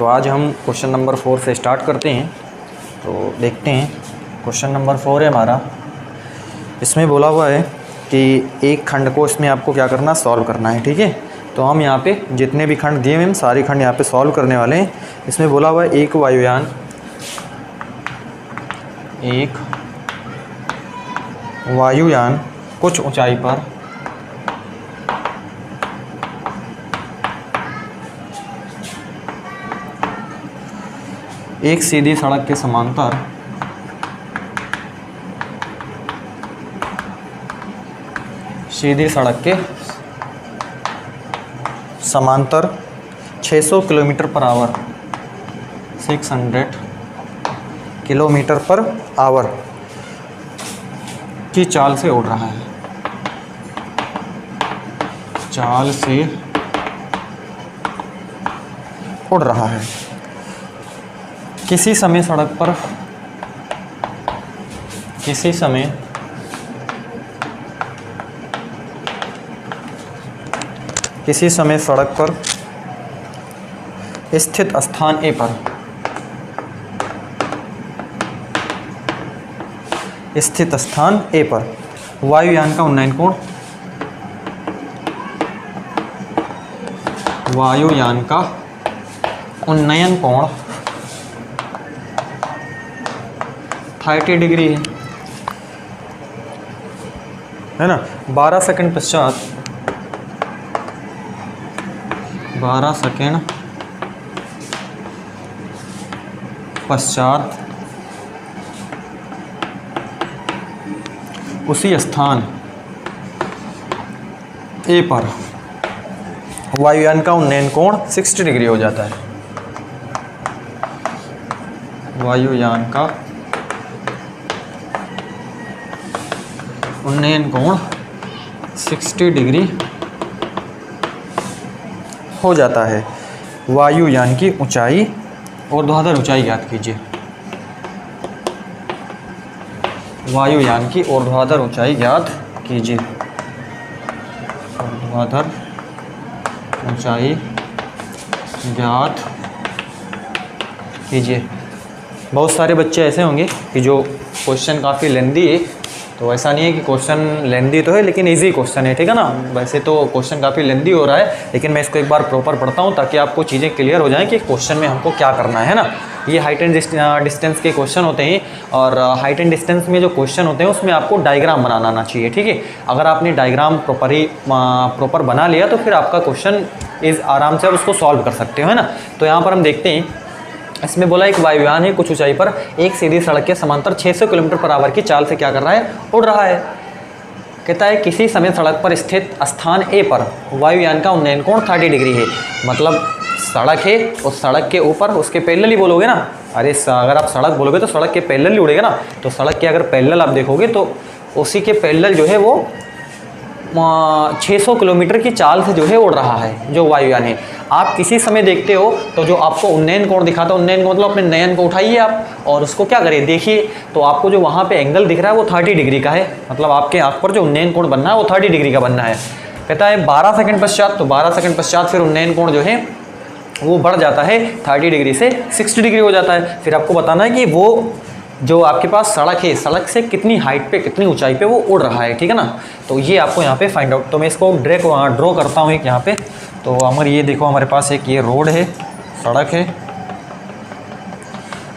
तो आज हम क्वेश्चन नंबर 4 से स्टार्ट करते हैं। तो देखते हैं, क्वेश्चन नंबर 4 है हमारा। इसमें बोला हुआ है कि एक खंड को इसमें आपको क्या करना, सॉल्व करना है। ठीक है, तो हम यहाँ पे जितने भी खंड दिए हुए हैं सारे खंड यहाँ पे सॉल्व करने वाले हैं। इसमें बोला हुआ है एक वायुयान कुछ ऊंचाई पर एक सीधी सड़क के समांतर सीधी सड़क के समांतर 600 kilometre per hour 600 kilometre per hour की चाल से उड़ रहा है। चाल से उड़ रहा है। किसी समय सड़क पर स्थित स्थान ए पर वायुयान का उन्नयन कोण 30 डिग्री है ना। 12 सेकंड पश्चात उसी स्थान ए पर वायुयान का उन्नयन कोण 60 डिग्री हो जाता है। वायुयान का उन्नयन कोण 60 डिग्री हो जाता है। वायुयान की ऊंचाई ऊर्ध्वाधर ऊंचाई ज्ञात कीजिए। वायुयान की ऊर्ध्वाधर ऊंचाई ज्ञात कीजिए। ऊर्ध्वाधर ऊंचाई ज्ञात कीजिए। बहुत सारे बच्चे ऐसे होंगे कि जो क्वेश्चन काफ़ी लेंदी है, तो ऐसा नहीं है कि क्वेश्चन लेंदी तो है लेकिन इजी क्वेश्चन है। ठीक है ना, वैसे तो क्वेश्चन काफ़ी लेंदी हो रहा है, लेकिन मैं इसको एक बार प्रॉपर पढ़ता हूँ ताकि आपको चीज़ें क्लियर हो जाएं कि क्वेश्चन में हमको क्या करना है ना। ये हाइट एंड डिस्टेंस के क्वेश्चन होते हैं, और हाइट एंड डिस्टेंस में जो क्वेश्चन होते हैं उसमें आपको डायग्राम बनाना आना चाहिए। ठीक है, अगर आपने डायग्राम प्रॉपर बना लिया तो फिर आपका क्वेश्चन आराम से आप उसको सॉल्व कर सकते हो, है ना। तो यहाँ पर हम देखते हैं, इसमें बोला एक वायुयान है कुछ ऊंचाई पर एक सीधी सड़क के समांतर 600 किलोमीटर पर आवर की चाल से क्या कर रहा है, उड़ रहा है। कहता है किसी समय सड़क पर स्थित स्थान ए पर वायुयान का उन्नयन कोण 30 डिग्री है। मतलब सड़क है, उस सड़क के ऊपर उसके पैरेलल ही बोलोगे ना। अरे अगर आप सड़क बोलोगे तो सड़क के पैरेलल ही उड़ेगा ना। तो सड़क के अगर पैरेलल आप देखोगे तो उसी के पैरेलल जो है वो 600 किलोमीटर की चाल से जो है उड़ रहा है जो वायुयान है। आप किसी समय देखते हो तो जो आपको उन्नयन कोण दिखाता है, उन्नयन कोण मतलब अपने नयन को उठाइए आप और उसको क्या करिए, देखिए, तो आपको जो वहाँ पे एंगल दिख रहा है वो 30 डिग्री का है। मतलब आपके आँख पर जो उन्नयन कोण बनना है वो 30 डिग्री का बनना है। कहता है 12 सेकंड पश्चात, तो 12 सेकंड पश्चात फिर उन्नयन कोण जो है वो बढ़ जाता है 30 डिग्री से 60 डिग्री हो जाता है। फिर आपको बताना है कि वो जो आपके पास सड़क है, सड़क से कितनी हाइट पे, कितनी ऊंचाई पे वो उड़ रहा है। ठीक है ना, तो ये आपको यहाँ पे फाइंड आउट। तो मैं इसको ड्रॉ करता हूँ एक यहाँ पे। तो हमारे ये देखो, हमारे पास एक ये रोड है, सड़क है।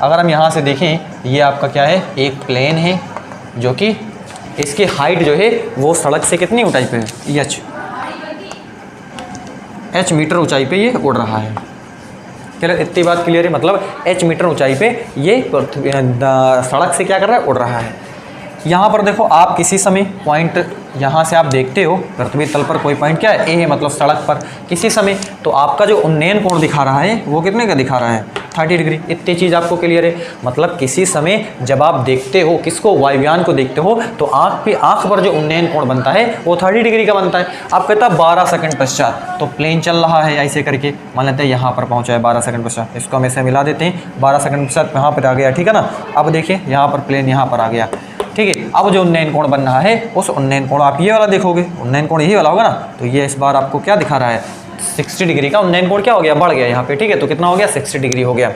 अगर हम यहाँ से देखें, ये आपका क्या है, एक प्लेन है जो कि इसकी हाइट जो है वो सड़क से कितनी ऊंचाई पे है, h मीटर ऊंचाई पे ये उड़ रहा है। क्लियर, इतनी बात क्लियर है। मतलब h मीटर ऊंचाई पे ये सड़क से क्या कर रहा है, उड़ रहा है। यहाँ पर देखो, आप किसी समय पॉइंट यहाँ से आप देखते हो पृथ्वी तल पर कोई पॉइंट क्या है, ए है, मतलब सड़क पर किसी समय, तो आपका जो उन्नयन कोण दिखा रहा है वो कितने का दिखा रहा है, 30 डिग्री। इतनी चीज़ आपको क्लियर है। मतलब किसी समय जब आप देखते हो किसको, वायुयान को देखते हो, तो आँख पर जो उन्नयन कोण बनता है वो 30 डिग्री का बनता है। आप कहता है 12 सेकंड पश्चात, तो प्लेन चल रहा है ऐसे करके, मान लेते हैं यहाँ पर पहुँचा है 12 सेकंड पश्चात, इसको हम ऐसे मिला देते हैं, 12 सेकंड पश्चात यहाँ पर आ गया। ठीक है ना, अब देखिए यहाँ पर प्लेन यहाँ पर आ गया। ठीक है, अब जो उन्नयन कोण बन रहा है उस उन्नयन कोण आप ये वाला देखोगे, उन्नयन कोण यही वाला होगा ना, तो ये इस बार आपको क्या दिखा रहा है, 60 डिग्री का उन्नयन कोण क्या हो गया, बढ़ गया यहाँ पे, ठीक है। तो कितना हो गया, 60 डिग्री हो गया।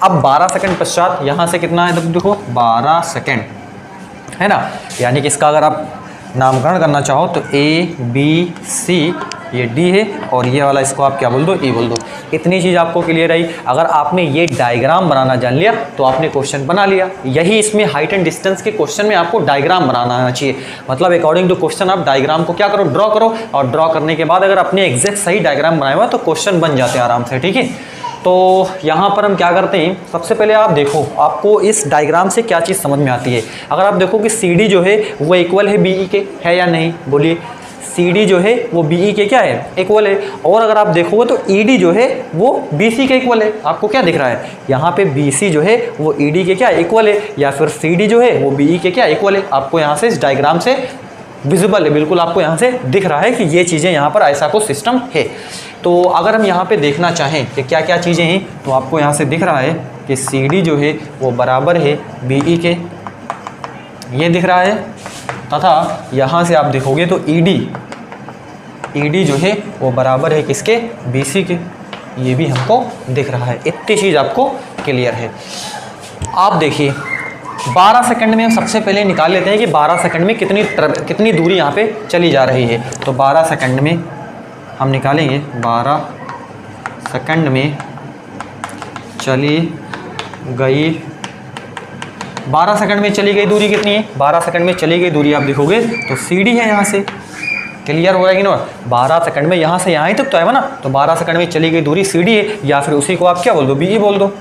अब 12 सेकंड पश्चात यहाँ से कितना है, देखो 12 सेकंड है ना, यानी कि इसका अगर आप नामकरण करना चाहो तो ABC, ये D है, और ये वाला इसको आप क्या बोल दो, E बोल दो। इतनी चीज़ आपको क्लियर आई। अगर आपने ये डायग्राम बनाना जान लिया तो आपने क्वेश्चन बना लिया। यही इसमें हाइट एंड डिस्टेंस के क्वेश्चन में आपको डायग्राम बनाना आना चाहिए। मतलब अकॉर्डिंग टू क्वेश्चन आप डायग्राम को क्या करो, ड्रॉ करो, और ड्रॉ करने के बाद अगर अपने एग्जैक्ट सही डायग्राम बनाए हुआ तो क्वेश्चन बन जाते हैं आराम से, ठीक है। तो यहाँ पर हम क्या करते हैं, सबसे पहले आप देखो आपको इस डायग्राम से क्या चीज़ समझ में आती है। अगर आप देखो कि CD जो है वो इक्वल है BE के, है या नहीं, बोलिए। CD जो है वो BE के क्या है, इक्वल है। और अगर आप देखोगे तो ED जो है वो BC के इक्वल है। आपको क्या दिख रहा है यहाँ पे, BC जो है वो ED के क्या इक्वल है, या फिर CD जो है वो BE के क्या इक्वल है। आपको यहाँ से इस डायग्राम से विजिबल है, बिल्कुल आपको यहाँ से दिख रहा है कि ये चीज़ें यहाँ पर ऐसा कुछ सिस्टम है। तो अगर हम यहाँ पे देखना चाहें कि क्या क्या चीज़ें हैं, तो आपको यहाँ से दिख रहा है कि CD जो है वो बराबर है BE के, ये दिख रहा है। तथा यहाँ से आप देखोगे तो ED जो है वो बराबर है किसके, BC के, ये भी हमको दिख रहा है। इतनी चीज़ आपको क्लियर है। आप देखिए 12 सेकंड में हम सबसे पहले निकाल लेते हैं कि 12 सेकंड में कितनी दूरी यहाँ पे चली जा रही है। तो 12 सेकंड में हम निकालेंगे, 12 सेकंड में चली गई, 12 सेकंड में चली गई दूरी कितनी है, 12 सेकंड में चली गई दूरी आप देखोगे तो CD है। यहाँ से क्लियर हो रहा है कि ना, 12 सेकंड में यहाँ से यहाँ ही तक तो है ना। तो 12 सेकंड में चली गई दूरी CD है, या फिर उसी को आप क्या बोल दो, BE बोल दो,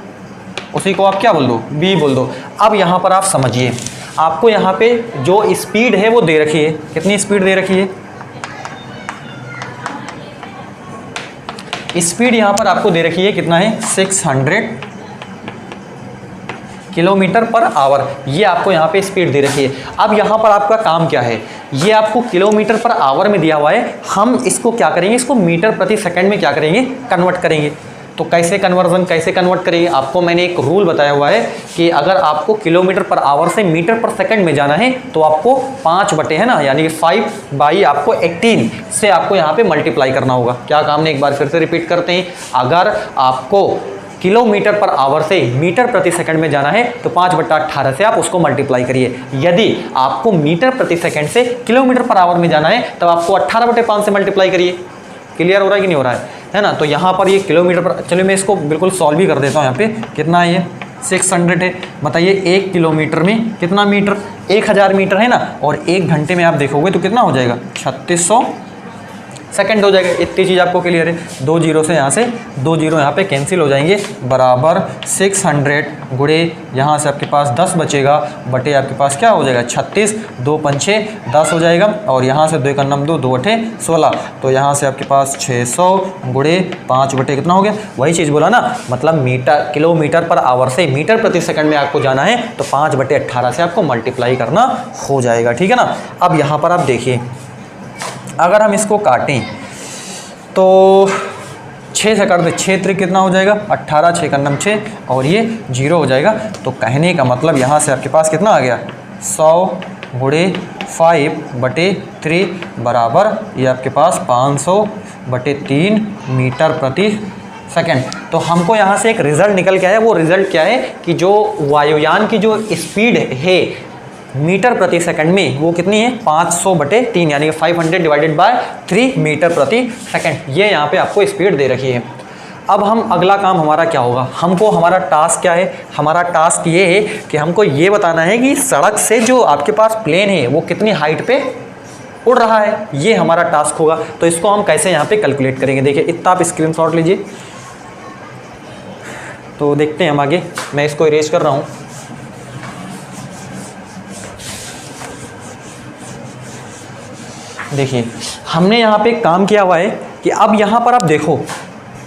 उसी को आप क्या बोल दो, BE बोल दो। अब यहाँ पर आप समझिए, आपको यहाँ पे जो स्पीड है वो दे रखी है, कितनी स्पीड दे रखी है, स्पीड यहाँ पर आपको दे रखी है कितना है, 600 किलोमीटर पर आवर, ये आपको यहाँ पे स्पीड दे रखी है। अब यहाँ पर आपका काम क्या है, ये आपको किलोमीटर पर आवर में दिया हुआ है, हम इसको क्या करेंगे, इसको मीटर प्रति सेकंड में क्या करेंगे, कन्वर्ट करेंगे। तो कैसे कन्वर्ट करेंगे, आपको मैंने एक रूल बताया हुआ है कि अगर आपको किलोमीटर पर आवर से मीटर पर सेकंड में जाना है तो आपको 5 बटे है ना, यानी कि 5 बाई आपको 18 से आपको यहाँ पे मल्टीप्लाई करना होगा। क्या काम ने, एक बार फिर से रिपीट करते हैं। अगर आपको किलोमीटर पर आवर से मीटर प्रति सेकंड में जाना है तो 5/18 से आप उसको मल्टीप्लाई करिए। यदि आपको मीटर प्रति सेकंड से किलोमीटर पर आवर में जाना है तब आपको 18/5 से मल्टीप्लाई करिए। क्लियर हो रहा है कि नहीं हो रहा है ना। तो यहाँ पर ये किलोमीटर पर, चलिए मैं इसको बिल्कुल सॉल्व भी कर देता हूँ। यहाँ पे कितना है, ये 600 है। बताइए 1 किलोमीटर में कितना मीटर, 1000 मीटर है ना, और 1 घंटे में आप देखोगे तो कितना हो जाएगा, 3600 सेकंड हो जाएगा। इतनी चीज़ आपको क्लियर है। 2 जीरो से यहाँ से 2 जीरो यहाँ पे कैंसिल हो जाएंगे, बराबर 600 गुणे यहाँ से आपके पास 10 बचेगा, बटे आपके पास क्या हो जाएगा 36, 2 पंछे 10 हो जाएगा, और यहाँ से 2 का नम 2, 2 अठे 16। तो यहाँ से आपके पास 600 गुणे 5 बटे कितना हो गया, वही चीज़ बोला ना, मतलब मीटर किलोमीटर पर आवर से मीटर प्रति सेकंड में आपको जाना है तो 5/18 से आपको मल्टीप्लाई करना हो जाएगा, ठीक है ना। अब यहाँ पर आप देखिए, अगर हम इसको काटें तो 6 से काट दे, 6 त्रिक कितना हो जाएगा 18, 6 का नम 6, और ये 0 हो जाएगा। तो कहने का मतलब यहाँ से आपके पास कितना आ गया, 100 गुणे 5/3 बराबर ये आपके पास 500/3 मीटर प्रति सेकंड। तो हमको यहाँ से एक रिजल्ट निकल के आया। वो रिजल्ट क्या है कि जो वायुयान की जो स्पीड है मीटर प्रति सेकंड में वो कितनी है, 500/3, यानी कि 500 डिवाइडेड बाय 3 मीटर प्रति सेकंड। ये यहाँ पे आपको स्पीड दे रखी है। अब हम अगला काम हमारा क्या होगा, हमको हमारा टास्क क्या है, हमारा टास्क ये है कि हमको ये बताना है कि सड़क से जो आपके पास प्लेन है वो कितनी हाइट पे उड़ रहा है, ये हमारा टास्क होगा। तो इसको हम कैसे यहाँ पे कैलकुलेट करेंगे, देखिए इतना आप स्क्रीनशॉट लीजिए। तो देखते हैं हम आगे, मैं इसको इरेज कर रहा हूँ। देखिए हमने यहाँ पे काम किया हुआ है कि अब यहाँ पर आप देखो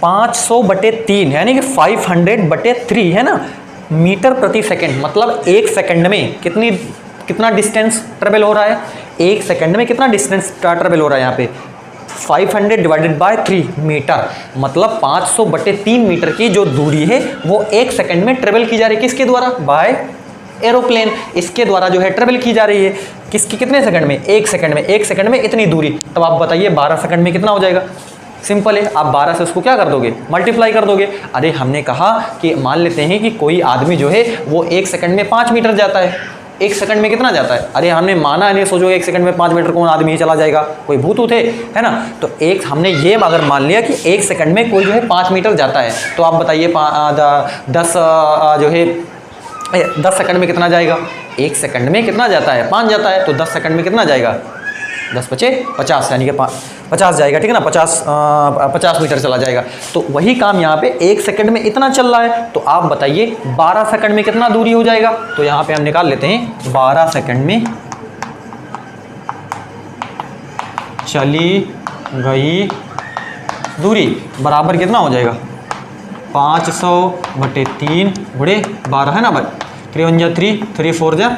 500/3 यानी कि 500/3 है ना मीटर प्रति सेकंड, मतलब 1 सेकंड में कितना डिस्टेंस ट्रेवल हो रहा है, 1 सेकंड में कितना डिस्टेंस ट्रेवल हो रहा है। यहाँ पे 500 डिवाइडेड बाय 3 मीटर, मतलब 500/3 मीटर की जो दूरी है वो 1 सेकंड में ट्रेवल की जा रही है। किसके द्वारा, बाय एरोप्लेन, इसके द्वारा जो है ट्रेवल की जा रही है। कितने सेकंड में, 1 सेकंड में, 1 सेकंड में इतनी दूरी। तब आप बताइए 12 सेकंड में कितना हो जाएगा, सिंपल है, आप 12 से उसको क्या कर दोगे, मल्टीप्लाई कर दोगे। अरे हमने कहा कि मान लेते हैं कि कोई आदमी जो है वो 1 सेकंड में 5 मीटर जाता है। 1 सेकंड में कितना जाता है? अरे हमने माना नहीं, सोचो 1 सेकंड में 5 मीटर कौन आदमी ही चला जाएगा, कोई भूत थे, है ना। तो एक हमने ये अगर मान लिया कि 1 सेकंड में कोई जो है 5 मीटर जाता है, तो आप बताइए 10 जो है 10 सेकंड में कितना जाएगा? 1 सेकंड में कितना जाता है? 5 जाता है। तो 10 सेकंड में कितना जाएगा? 10 × 5 = 50, यानी कि 50 जाएगा, ठीक है ना। 50 मीटर चला जाएगा। तो वही काम यहाँ पे 1 सेकंड में इतना चल रहा है, तो आप बताइए 12 सेकंड में कितना दूरी हो जाएगा? तो यहाँ पे हम निकाल लेते हैं 12 सेकंड में चली गई दूरी बराबर कितना हो जाएगा? 500/3 × 12 है ना भाई। 3 × 1 = 3, 3 × 4 =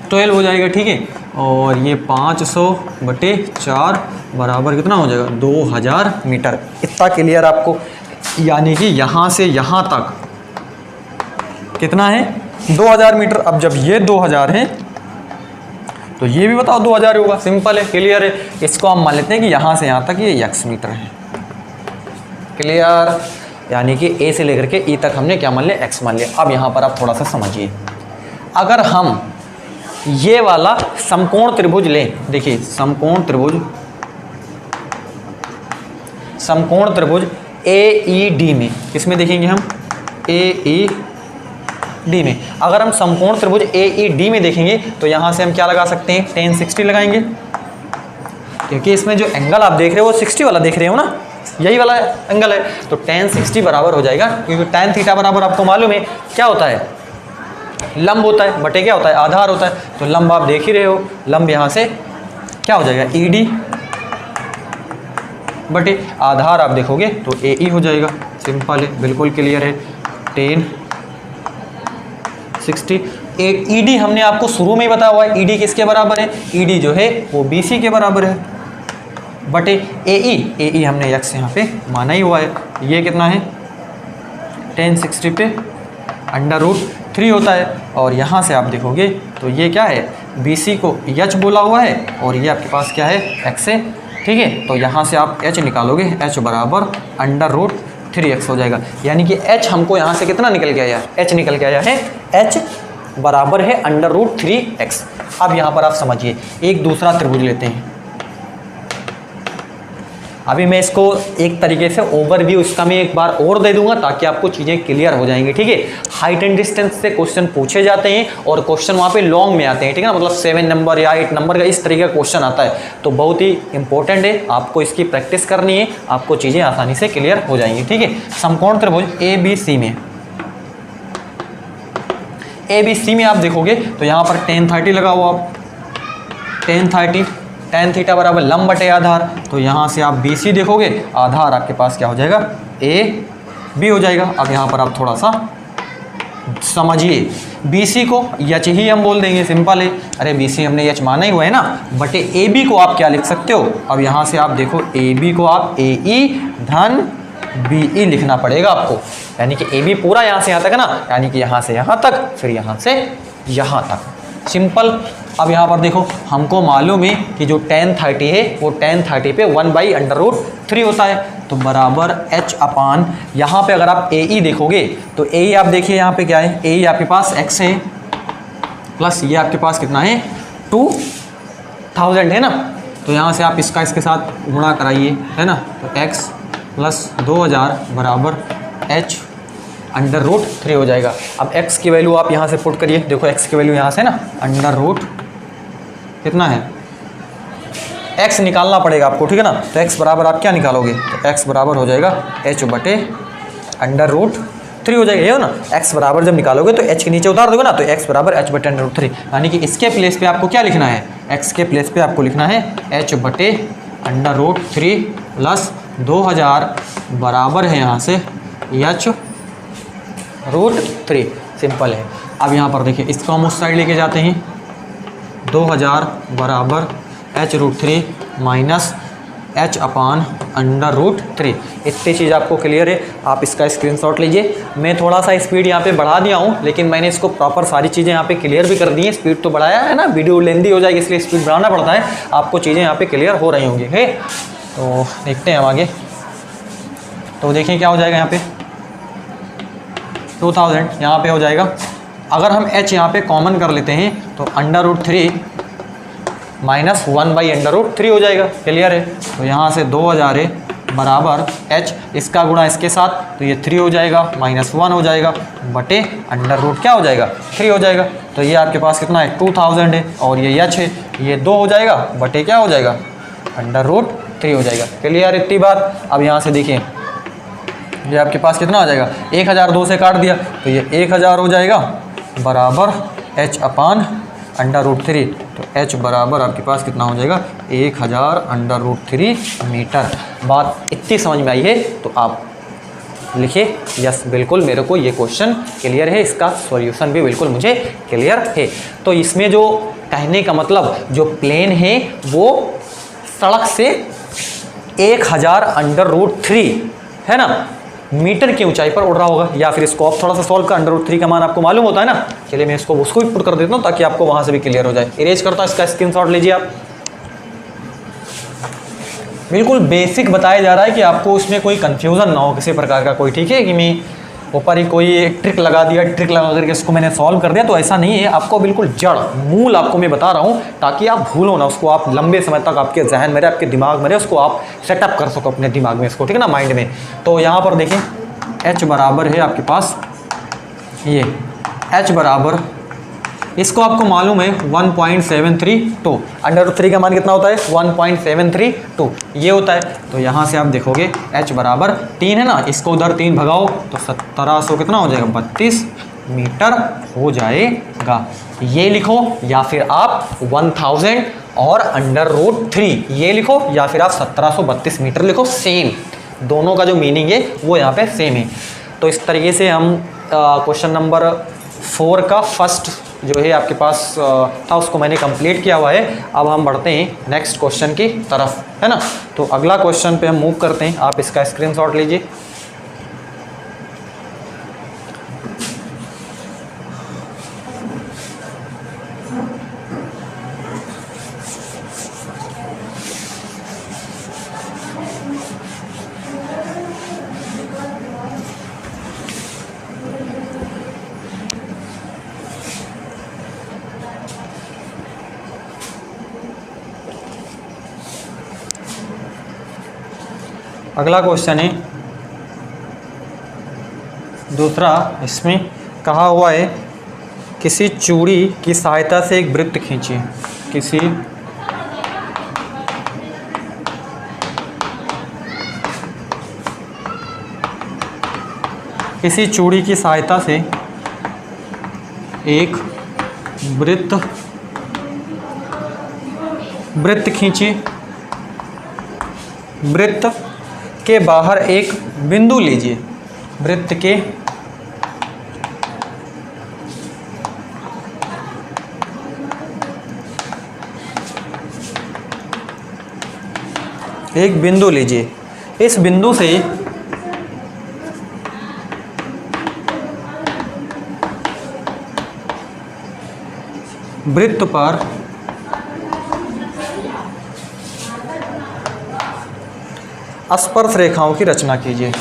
12 हो जाएगा, ठीक है। और ये 500/4 बराबर कितना हो जाएगा? 2000 मीटर। इतना क्लियर आपको? यानी कि यहाँ से यहाँ तक कितना है? 2000 मीटर। अब जब ये 2000 है तो ये भी बताओ 2000 होगा। सिंपल है, क्लियर है। इसको हम मान लेते हैं कि यहाँ से यहाँ तक ये x मीटर है। क्लियर? यानी कि a से लेकर के e तक हमने क्या मान लिया? x मान लिया। अब यहाँ पर आप थोड़ा सा समझिए, अगर हम ये वाला समकोण त्रिभुज लें, देखिए समकोण त्रिभुज AED में, किसमें देखेंगे हम? AED में। अगर हम समकोण त्रिभुज AED में देखेंगे तो यहाँ से हम क्या लगा सकते हैं? tan 60 लगाएंगे, क्योंकि इसमें जो एंगल आप देख रहे हो वो 60 वाला देख रहे हो ना, यही वाला एंगल है। तो tan 60 बराबर हो जाएगा, क्योंकि tan थीटा बराबर आपको मालूम है क्या होता है? लंब होता है बटे क्या होता है? आधार होता है। तो लंब आप देख ही रहे हो, लंब यहाँ से क्या हो जाएगा? ED बटे आधार आप देखोगे तो AE हो जाएगा। सिंपल है, बिल्कुल क्लियर है। tan 60 ED हमने आपको शुरू में ही बताया हुआ है, ED किसके बराबर है? ED जो है वो BC के बराबर है, बटे AE हमने x यहाँ पे माना ही हुआ है। ये कितना है? tan 60 पे √3 होता है। और यहाँ से आप देखोगे तो ये क्या है? BC को h बोला हुआ है और ये आपके पास क्या है? x है, ठीक है। तो यहाँ से आप h निकालोगे, h बराबर √3x हो जाएगा। यानी कि h हमको यहाँ से कितना निकल के आया? h निकल के आया है, h बराबर है √3x। अब यहाँ पर आप समझिए, एक दूसरा त्रिभुज लेते हैं। अभी मैं इसको एक तरीके से ओवरव्यू इसका मैं एक बार और दे दूंगा ताकि आपको चीज़ें क्लियर हो जाएंगी, ठीक है। हाइट एंड डिस्टेंस से क्वेश्चन पूछे जाते हैं और क्वेश्चन वहाँ पे लॉन्ग में आते हैं, ठीक है ना। मतलब 7 नंबर या 8 नंबर का इस तरीके का क्वेश्चन आता है, तो बहुत ही इंपॉर्टेंट है, आपको इसकी प्रैक्टिस करनी है, आपको चीज़ें आसानी से क्लियर हो जाएंगी, ठीक है। समकोण त्रिभुज ABC में आप देखोगे तो यहाँ पर tan 30 लगा हुआ, tan थीटा बराबर लंब बटे आधार। तो यहाँ से आप BC देखोगे, आधार आपके पास क्या हो जाएगा? AB हो जाएगा। अब यहाँ पर आप थोड़ा सा समझिए, BC को h ही हम बोल देंगे, सिंपल है। अरे BC हमने h माना ही हुआ है ना, बटे AB को आप क्या लिख सकते हो? अब यहाँ से आप देखो, AB को आप AE धन BE लिखना पड़ेगा आपको, यानी कि AB पूरा यहाँ से यहाँ तक है ना, यानी कि यहाँ से यहाँ तक, फिर यहाँ से यहाँ तक, सिंपल। अब यहाँ पर देखो, हमको मालूम है कि जो tan 30 है वो tan 30 पे 1/√3 होता है, तो बराबर h अपान, यहाँ पे अगर आप AE देखोगे तो AE आप देखिए यहाँ पे क्या है? AE आपके पास x है, प्लस ये आपके पास कितना है? 2000 है ना। तो यहाँ से आप इसका इसके साथ गुणा कराइए, है ना। तो x प्लस 2000 बराबर h √3 हो जाएगा। अब x की वैल्यू आप यहाँ से पुट करिए, देखो x की वैल्यू यहाँ से ना √ कितना है? x निकालना पड़ेगा आपको, ठीक है ना। तो x बराबर आप क्या निकालोगे? तो x बराबर हो जाएगा h बटे √3 हो जाएगा, ये हो ना। x बराबर जब निकालोगे तो h के नीचे उतार दोगे ना, तो x बराबर h बटे √3, यानी कि इसके प्लेस पे आपको क्या लिखना है? x के प्लेस पे आपको लिखना है h बटे √3 प्लस 2000 बराबर है यहाँ से h √3, सिंपल है। अब यहाँ पर देखिए, इसको हम उस साइड लेके जाते हैं, 2000 बराबर h√3 माइनस h अपान √3। इतनी चीज़ आपको क्लियर है, आप इसका स्क्रीनशॉट लीजिए। मैं थोड़ा सा स्पीड यहाँ पे बढ़ा दिया हूँ, लेकिन मैंने इसको प्रॉपर सारी चीज़ें यहाँ पे क्लियर भी कर दी हैं। स्पीड तो बढ़ाया है ना, वीडियो लेंदी हो जाएगी इसलिए स्पीड बढ़ाना पड़ता है, आपको चीज़ें यहाँ पे क्लियर हो रही होंगी, है। तो देखते हैं हम आगे। तो देखिए क्या हो जाएगा यहाँ पे 2000 यहाँ पे हो जाएगा। अगर हम h यहाँ पे कॉमन कर लेते हैं तो √3 माइनस 1/√3 हो जाएगा। क्लियर है। तो यहाँ से 2000 है बराबर h, इसका गुणा इसके साथ तो ये 3 हो जाएगा, -1 हो जाएगा बटे √ क्या हो जाएगा 3 हो जाएगा। तो ये आपके पास कितना है 2000 है और ये h है, ये 2 हो जाएगा बटे क्या हो जाएगा √3 हो जाएगा। क्लियर इतनी बात। अब यहाँ से देखिए ये आपके पास कितना आ जाएगा 1000 2 से काट दिया तो ये 1000 हो जाएगा बराबर h/√3। तो h बराबर आपके पास कितना हो जाएगा 1000 √3 मीटर। बात इतनी समझ में आई है तो आप लिखिए यस बिल्कुल मेरे को ये क्वेश्चन क्लियर है, इसका सॉल्यूशन भी बिल्कुल मुझे क्लियर है। तो इसमें जो कहने का मतलब जो प्लेन है वो सड़क से 1000 √3 है ना मीटर की ऊंचाई पर उड़ रहा होगा। या फिर इसको आप थोड़ा सा सॉल्व कर, √3 का मान आपको मालूम होता है ना। चलिए मैं इसको उसको भी पुट कर देता हूँ ताकि आपको वहां से भी क्लियर हो जाए। इरेज करता हूँ, इसका स्क्रीनशॉट लीजिए आप। बिल्कुल बेसिक बताया जा रहा है कि आपको उसमें कोई कंफ्यूजन ना हो किसी प्रकार का कोई, ठीक है। कि मैं ऊपर ही कोई ट्रिक लगा दिया, ट्रिक लगा करके इसको मैंने सॉल्व कर दिया, तो ऐसा नहीं है। आपको बिल्कुल जड़ मूल आपको मैं बता रहा हूँ ताकि आप भूलो ना उसको, आप लंबे समय तक आपके जहन में रहे, आपके दिमाग में रहे, उसको आप सेटअप कर सको अपने दिमाग में इसको, ठीक है ना, माइंड में। तो यहाँ पर देखें h बराबर है आपके पास ये h बराबर, इसको आपको मालूम है 1.732, √3 का मान कितना होता है 1.732 ये होता है। तो यहाँ से आप देखोगे h बराबर 3 है ना, इसको उधर 3 भगाओ तो 1700 कितना हो जाएगा 32 मीटर हो जाएगा। ये लिखो या फिर आप 1000 और √3 ये लिखो या फिर आप 1732 मीटर लिखो, सेम दोनों का जो मीनिंग है वो यहाँ पे सेम है। तो इस तरीके से हम क्वेश्चन नंबर 4 का फर्स्ट जो है आपके पास था उसको मैंने कंप्लीट किया हुआ है। अब हम बढ़ते हैं नेक्स्ट क्वेश्चन की तरफ, है ना। तो अगला क्वेश्चन पे हम मूव करते हैं, आप इसका स्क्रीनशॉट लीजिए। अगला क्वेश्चन है दूसरा, इसमें कहा हुआ है किसी चूड़ी की सहायता से एक वृत्त खींचिए। किसी चूड़ी की सहायता से एक वृत्त खींचिए। वृत्त के बाहर एक बिंदु लीजिए। वृत्त के एक बिंदु लीजिए। इस बिंदु से वृत्त पर स्पर्श रेखाओं की रचना कीजिए।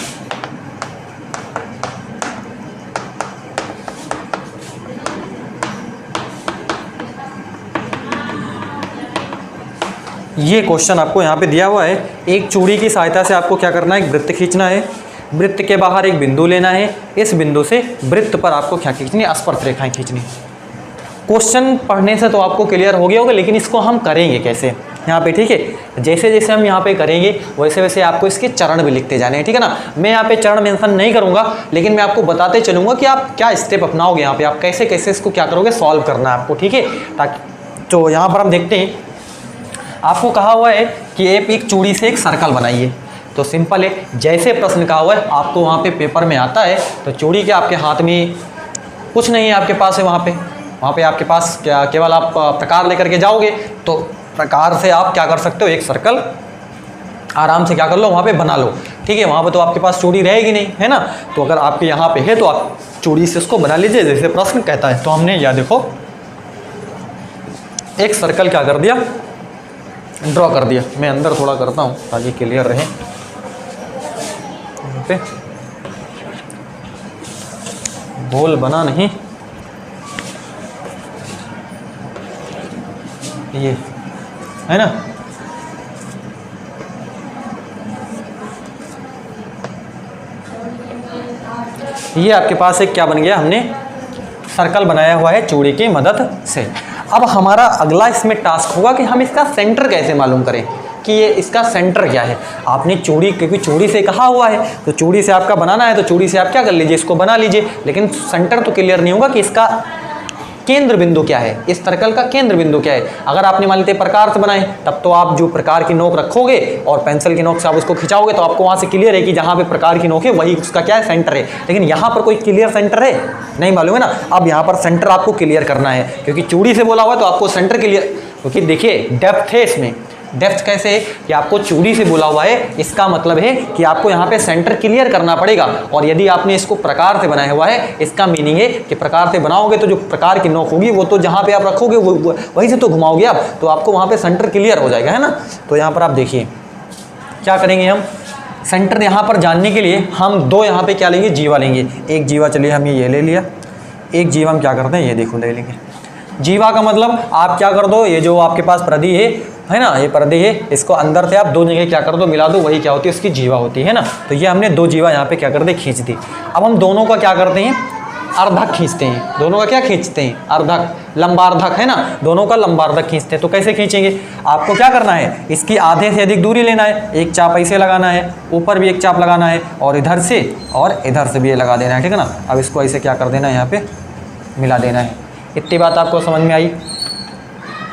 ये क्वेश्चन आपको यहाँ पे दिया हुआ है। एक चूड़ी की सहायता से आपको क्या करना है, एक वृत्त खींचना है। वृत्त के बाहर एक बिंदु लेना है। इस बिंदु से वृत्त पर आपको क्या खींचनी है, स्पर्श रेखाएं खींचनी। क्वेश्चन पढ़ने से तो आपको क्लियर हो गया होगा, लेकिन इसको हम करेंगे कैसे यहाँ पे, ठीक है। जैसे जैसे हम यहाँ पे करेंगे वैसे वैसे आपको इसके चरण भी लिखते जाने हैं, ठीक है ना। मैं यहाँ पे चरण मेंशन नहीं करूँगा, लेकिन मैं आपको बताते चलूँगा कि आप क्या स्टेप अपनाओगे यहाँ पे, आप कैसे कैसे इसको क्या करोगे, सॉल्व करना है आपको, ठीक है। ताकि तो यहाँ पर हम देखते हैं, आपको कहा हुआ है कि एक चूड़ी से एक सर्कल बनाइए। तो सिंपल है, जैसे प्रश्न कहा हुआ है आपको वहाँ पे पेपर में आता है। तो चूड़ी के आपके हाथ में कुछ नहीं है, आपके पास है वहाँ पे आपके पास क्या, केवल आप प्रकार लेकर के जाओगे तो प्रकार से आप क्या कर सकते हो, एक सर्कल आराम से क्या कर लो वहाँ पे बना लो, ठीक है। वहाँ पे तो आपके पास चूड़ी रहेगी नहीं, है ना। तो अगर आपके यहाँ पे है तो आप चूड़ी से इसको बना लीजिए जैसे प्रश्न कहता है। तो हमने यह देखो एक सर्कल क्या कर दिया, ड्रॉ कर दिया। मैं अंदर थोड़ा करता हूँ ताकि क्लियर रहे। यहाँ पे गोल बना नहीं, ये है ना। ये आपके पास एक क्या बन गया, हमने सर्कल बनाया हुआ है चूड़ी की मदद से। अब हमारा अगला इसमें टास्क होगा कि हम इसका सेंटर कैसे मालूम करें कि ये इसका सेंटर क्या है। आपने चूड़ी, क्योंकि चूड़ी से कहा हुआ है तो चूड़ी से आपका बनाना है, तो चूड़ी से आप क्या कर लीजिए, इसको बना लीजिए। लेकिन सेंटर तो क्लियर नहीं होगा कि इसका केंद्र बिंदु क्या है, इस सर्कल का केंद्र बिंदु क्या है। अगर आपने मान लेते प्रकार से बनाए, तब तो आप जो प्रकार की नोक रखोगे और पेंसिल की नोक से आप उसको खिंचाओगे तो आपको वहां से क्लियर है कि जहां पे प्रकार की नोक है वही उसका क्या है, सेंटर है। लेकिन यहाँ पर कोई क्लियर सेंटर है नहीं, मालूम है ना। अब यहाँ पर सेंटर आपको क्लियर करना है, क्योंकि चूड़ी से बोला हुआ है तो आपको सेंटर क्लियर, क्योंकि देखिए डेप्थ है इसमें। डेप्थ कैसे है कि आपको चूड़ी से बोला हुआ है, इसका मतलब है कि आपको यहाँ पे सेंटर क्लियर करना पड़ेगा। और यदि आपने इसको प्रकार से बनाया हुआ है, इसका मीनिंग है कि प्रकार से बनाओगे तो जो प्रकार की नोक होगी वो तो जहाँ पे आप रखोगे वहीं से तो घुमाओगे आप, तो आपको वहाँ पे सेंटर क्लियर हो जाएगा, है ना। तो यहाँ पर आप देखिए क्या करेंगे, हम सेंटर यहाँ पर जानने के लिए हम दो यहाँ पे क्या लेंगे, जीवा लेंगे। एक जीवा, चलिए हम ये ले लिया। एक जीवा हम क्या करते हैं, ये देखो ले लेंगे। जीवा का मतलब आप क्या कर दो, ये जो आपके पास प्रदी है ना, ये पर्दे है, इसको अंदर से आप दो जगह क्या कर दो, मिला दो, वही क्या होती है, उसकी जीवा होती है ना। तो ये हमने दो जीवा यहाँ पे क्या कर दे, खींच दी। अब हम दोनों का क्या करते हैं, अर्धक खींचते हैं। दोनों का क्या खींचते हैं, अर्धक, लंबार्धक, है ना। दोनों का लंबार्धक खींचते हैं। तो कैसे खींचेंगे, आपको क्या करना है, इसकी आधे से अधिक दूरी लेना है। एक चाप ऐसे लगाना है, ऊपर भी एक चाप लगाना है, और इधर से और इधर से भी ये लगा देना है, ठीक है ना। अब इसको ऐसे क्या कर देना है, यहाँ पे मिला देना है। इतनी बात आपको समझ में आई,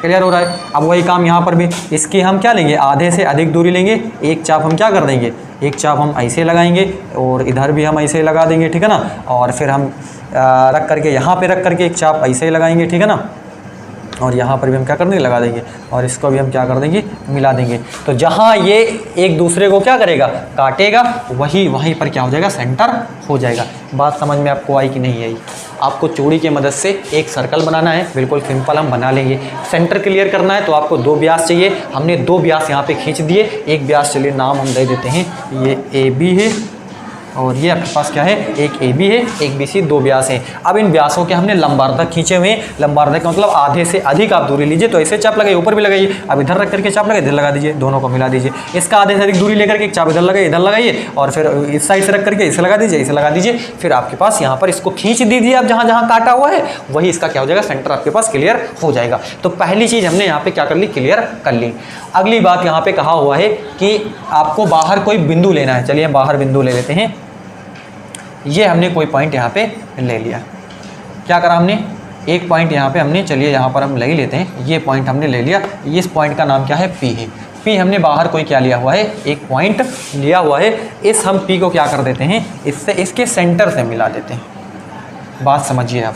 क्लियर हो रहा है। अब वही काम यहाँ पर भी, इसकी हम क्या लेंगे, आधे से अधिक दूरी लेंगे। एक चाप हम क्या कर देंगे, एक चाप हम ऐसे लगाएंगे और इधर भी हम ऐसे लगा देंगे, ठीक है ना। और फिर हम रख करके यहाँ पे रख करके एक चाप ऐसे ही लगाएंगे, ठीक है ना। और यहाँ पर भी हम क्या कर देंगे, लगा देंगे, और इसको भी हम क्या कर देंगे, मिला देंगे। तो जहाँ ये एक दूसरे को क्या करेगा, काटेगा, वहीं पर क्या हो जाएगा, सेंटर हो जाएगा। बात समझ में आपको आई कि नहीं आई। आपको चूड़ी की मदद से एक सर्कल बनाना है, बिल्कुल सिंपल हम बना लेंगे। सेंटर क्लियर करना है तो आपको दो व्यास चाहिए। हमने दो व्यास यहाँ पे खींच दिए। एक व्यास, चलिए नाम हम दे देते हैं, ये AB है, और ये आपके पास क्या है, एक AB है, एक BC, दो व्यास हैं। अब इन व्यासों के हमने लंबार्धक खींचे हुए हैं। लंबार्धक का मतलब आधे से अधिक आप दूरी लीजिए, तो ऐसे चाप लगाइए, ऊपर भी लगाइए। अब इधर रख करके चाप लगाइए, इधर लगा दीजिए, दोनों को मिला दीजिए। इसका आधे से अधिक दूरी लेकर के एक चाप इधर लगाइए, इधर लगाइए, और फिर इस साइड से रख करके इसे लगा दीजिए, इसे लगा दीजिए। फिर आपके पास यहाँ पर इसको खींच दीजिए। आप जहाँ जहाँ काटा हुआ है वही इसका क्या हो जाएगा, सेंटर आपके पास क्लियर हो जाएगा। तो पहली चीज़ हमने यहाँ पे क्या कर ली, क्लियर कर ली। अगली बात यहाँ पे कहा हुआ है कि आपको बाहर कोई बिंदु लेना है। चलिए बाहर बिंदु ले लेते हैं। ये हमने कोई पॉइंट यहाँ पे ले लिया। क्या करा हमने, एक पॉइंट यहाँ पे हमने, चलिए यहाँ पर हम ले ही लेते हैं। ये पॉइंट हमने ले लिया। इस पॉइंट का नाम क्या है, P है। P हमने बाहर कोई क्या लिया हुआ है, एक पॉइंट लिया हुआ है। इस हम P को क्या कर देते हैं, इससे इसके सेंटर से मिला देते हैं। बात समझिए आप,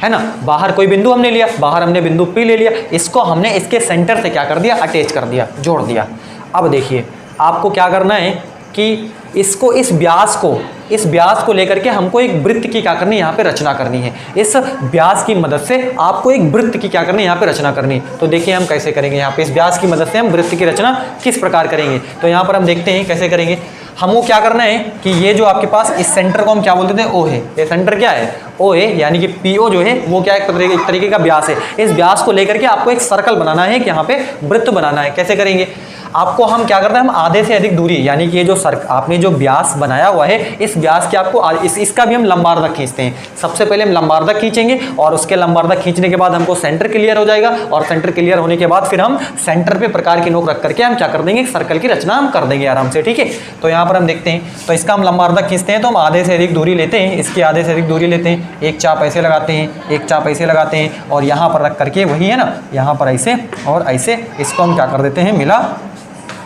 है ना। बाहर कोई बिंदु हमने लिया, बाहर हमने बिंदु P ले लिया, इसको हमने इसके सेंटर से क्या कर दिया, अटैच कर दिया, जोड़ दिया। अब देखिए आपको क्या करना है कि इसको, इस व्यास को लेकर के हमको एक वृत्त की क्या करनी है, यहाँ पे रचना करनी है। इस व्यास की मदद से आपको एक वृत्त की क्या करनी है, यहाँ पे रचना करनी है। तो देखिए हम कैसे करेंगे, यहाँ पे इस व्यास की मदद से हम वृत्त की रचना किस प्रकार करेंगे। तो यहाँ पर हम देखते हैं कैसे करेंगे। हमको क्या करना है कि ये जो आपके पास इस सेंटर को हम क्या बोलते थे, O है। ये सेंटर क्या है, O है, यानी कि PO जो है वो क्या एक तरीके का व्यास है। इस व्यास को लेकर के आपको एक सर्कल बनाना है, कि यहाँ पे वृत्त बनाना है। कैसे करेंगे, आपको हम क्या करते हैं, हम आधे से अधिक दूरी, यानी कि ये जो आपने जो व्यास बनाया हुआ है, इस व्यास के आपको इसका भी हम लंबार्धक खींचते हैं। सबसे पहले हम लंबार्धक खींचेंगे, और उसके लंबार्धक खींचने के बाद हमको सेंटर क्लियर हो जाएगा, और सेंटर क्लियर होने के बाद फिर हम सेंटर पे प्रकार की नोक रख करके हम क्या कर देंगे, एक सर्कल की रचना हम कर देंगे आराम से, ठीक है। तो यहाँ पर हम देखते हैं, तो इसका हम लंबार्धक खींचते हैं, तो हम आधे से अधिक दूरी लेते हैं, इसकी आधे से अधिक दूरी लेते हैं। एक चाप ऐसे लगाते हैं, एक चाप ऐसे लगाते हैं, और यहाँ पर रख करके, वही है ना, यहाँ पर ऐसे और ऐसे, इसको हम क्या कर देते हैं, मिला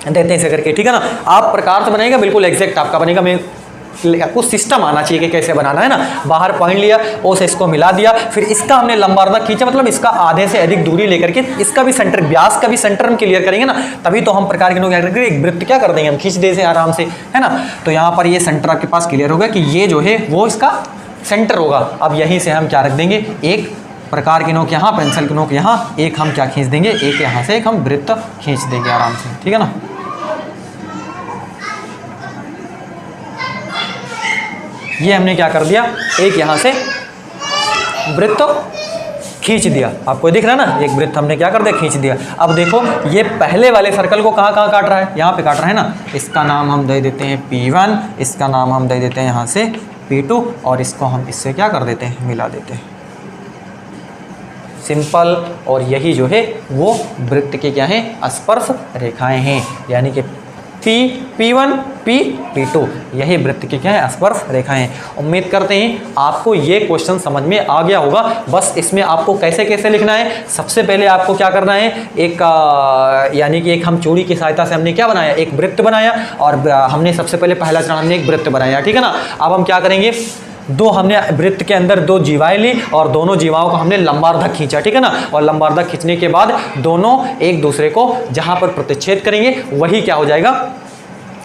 देते हैं ऐसे करके, ठीक है ना। आप प्रकार से बनाएगा, बिल्कुल एग्जैक्ट आपका बनेगा। मैं आपको सिस्टम आना चाहिए कि कैसे बनाना है ना। बाहर पॉइंट लिया, ओ से इसको मिला दिया, फिर इसका हमने लंबार्धक खींचा, मतलब इसका आधे से अधिक दूरी लेकर के इसका भी सेंटर, व्यास का भी सेंटर हम क्लियर करेंगे ना, तभी तो हम प्रकार के नोक एक वृत्त क्या कर देंगे, हम खींच दे से आराम से, है ना। तो यहाँ पर ये सेंटर आपके पास क्लियर होगा कि ये जो है वो इसका सेंटर होगा। अब यहीं से हम क्या रख देंगे, एक प्रकार की नोक यहाँ, पेंसिल की नोक यहाँ, एक हम क्या खींच देंगे, एक यहाँ से एक हम वृत्त खींच देंगे आराम से, ठीक है ना। ये हमने क्या कर दिया, एक यहाँ से वृत्त खींच दिया, आपको दिख रहा है ना, एक वृत्त हमने क्या कर दिया, खींच दिया। अब देखो ये पहले वाले सर्कल को कहाँ कहाँ काट रहा है, यहाँ पे काट रहा है ना। इसका नाम हम दे देते हैं P1, इसका नाम हम दे देते हैं यहाँ से P2, और इसको हम इससे क्या कर देते हैं, मिला देते हैं, सिंपल। और यही जो है वो वृत्त के क्या है, स्पर्श रेखाएं हैं, यानी कि P1 P2 यही वृत्त की क्या है, स्पर्श रेखाएं। उम्मीद करते हैं आपको ये क्वेश्चन समझ में आ गया होगा। बस इसमें आपको कैसे कैसे लिखना है, सबसे पहले आपको क्या करना है, एक यानी कि एक हम चूड़ी की सहायता से हमने क्या बनाया, एक वृत्त बनाया, और हमने सबसे पहले पहला चरण हमने एक वृत्त बनाया, ठीक है ना। अब हम क्या करेंगे, दो हमने वृत्त के अंदर दो जीवाएं ली और दोनों जीवाओं को हमने लंबार्धक खींचा, ठीक है ना। और लंबार्धक खींचने के बाद दोनों एक दूसरे को जहां पर प्रतिच्छेद करेंगे वही क्या हो जाएगा,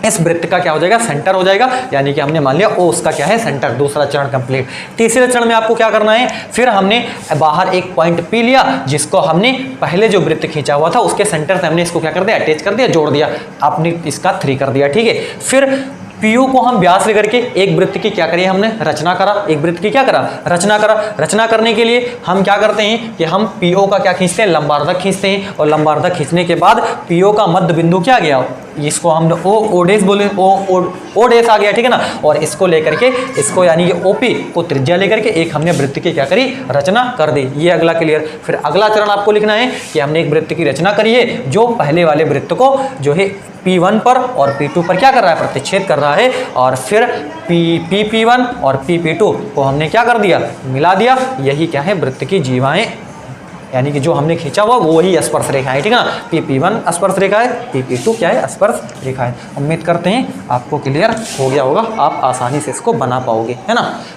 इस वृत्त का क्या हो जाएगा, सेंटर हो जाएगा। यानी कि हमने मान लिया ओ उसका क्या है, सेंटर। दूसरा चरण कंप्लीट। तीसरे चरण में आपको क्या करना है, फिर हमने बाहर एक पॉइंट पी लिया, जिसको हमने पहले जो वृत्त खींचा हुआ था उसके सेंटर से हमने इसको क्या कर दिया, अटैच कर दिया, जोड़ दिया, आपने इसका 3 कर दिया, ठीक है। फिर PO को हम व्यास लेकर के एक वृत्त की क्या करिए, हमने रचना करा, एक वृत्त की क्या करा, रचना करा। रचना करने के लिए हम क्या करते हैं कि हम PO का क्या खींचते हैं, लंबार्धक खींचते हैं, और लंबार्धक खींचने के बाद PO का मध्य बिंदु क्या गया, इसको हम ओ डैश बोले, ओ डैश आ गया, ठीक है ना। और इसको लेकर के इसको यानी कि OP को त्रिज्या लेकर के एक हमने वृत्त की क्या करी, रचना कर दी। ये अगला क्लियर। फिर अगला चरण आपको लिखना है कि हमने एक वृत्त की रचना करी है जो पहले वाले वृत्त को जो है P1 पर और P2 पर क्या कर रहा है, प्रतिच्छेद कर रहा है। और फिर P1 और P2 को हमने क्या कर दिया, मिला दिया। यही क्या है, वृत्त की जीवाएं, यानी कि जो हमने खींचा हुआ वो वही स्पर्श रेखा है, ठीक है ना। P1 स्पर्श रेखा है, P2 क्या है, स्पर्श रेखा है। उम्मीद करते हैं आपको क्लियर हो गया होगा, आप आसानी से इसको बना पाओगे, है ना।